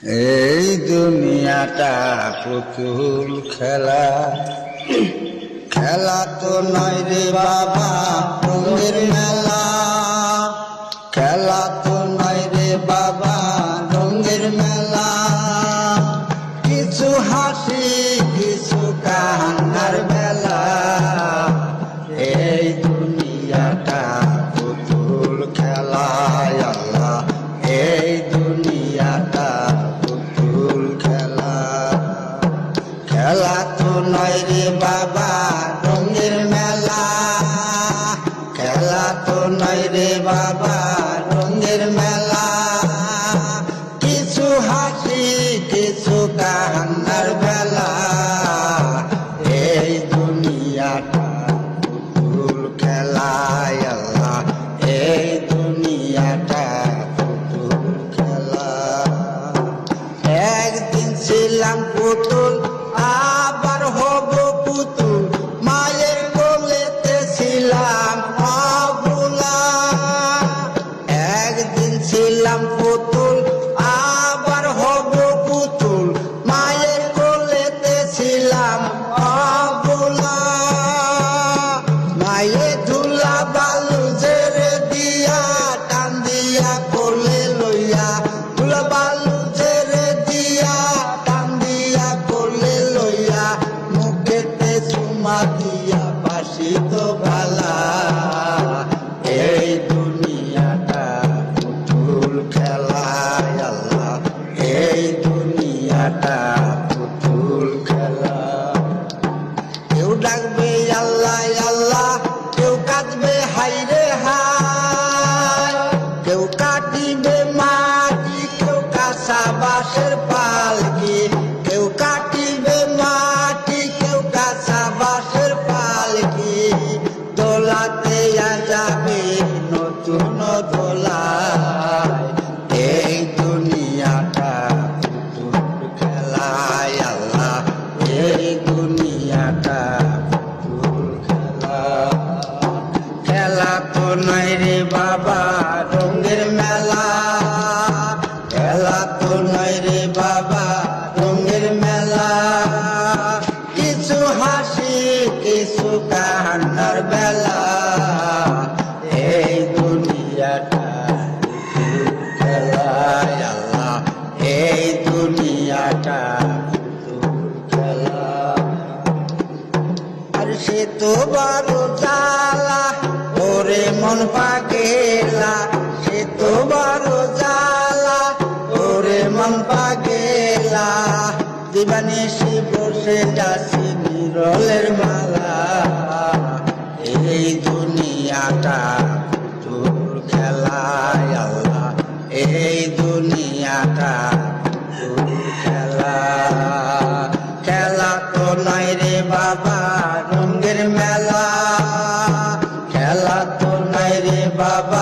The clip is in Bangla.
এই দুনিয়াটা পুতুল খেলা, খেলা তো নয় রে বাবা রঙের মেলা, খেলা তো নয় রে বাবা রঙের মেলা। কিছু হাসি কিছু কান্নার বেলা, এই দুনিয়াটা পুতুল খেলা। আল্লাহ এই দুনিয়াটা পুতুল খেলা, খেলা তো নয় রে বাবা রঙের মেলা, খেলা তো নয় রে বাবা রঙের মেলা। কিছু হাসি কিছু কান্নার বেলা, এই দুনিয়াটা পুতুল খেলা। আল্লাহ এই দুনিয়াটা পুতুল খেলা। একদিন ছিলাম পুতুল আবার হব পুতুল, মায়ের কোলেতে ছিলাম অবুলা। একদিন ছিলাম পুতুল আবার হব পুতুল, মায়ের কোলেতে ছিলাম অবুলা। মায়ে ধুলা বালু ঝেড়ে দিয়া টান দিয়া কোলে লইয়া, ধুলা বালু ঝেড়ে দিয়া টান দিয়া কোলে লইয়া, মুখেতে চুমা দিয়া বাসি তো ভালা। এই দুনিয়াটা পুতুল খেলা। আল্লাহ এই দুনিয়াটা পুতুল খেলা। কেউ ডাকবে আল্লাহ আল্লাহ, কেউ কাঁদবে হাইরে হায়, কেউ কাটিবে মাটি কেউ কাঁচা বাঁশের পালকি, কেউ কাটিবে মাটি কেউ কাঁচা বাঁশের পালকি। দোলাতে যাবে নতুন দোলায়, এই দুনিয়াটা পুতুল খেলা। আল্লাহ এই দুনিয়াটা পুতুল খেলা, খেলা তো নয় রে বাবা রঙের মেলা, খেলা তো নয় রে বাবা রঙের মেলা। কিছু হাসি কিছু কান্নার বেলা, এই দুনিয়াটা পুতুল খেলা। আল্লাহ এই দুনিয়াটা পুতুল খেলা। আর সে তো বড় জ্বালা ওরে মন পাগেলা, সে তো বড় জ্বালা ওরে মন পাগেলা। দিবানিশি বসে যাচ্ছি বিরলের মালা, এই দুনিয়াটা পুতুল খেলা। আল্লাহ এই দুনিয়াটা পুতুল খেলা, খেলা তো নয় রে বাবা রঙের মেলা, খেলা তো নয় রে বাবা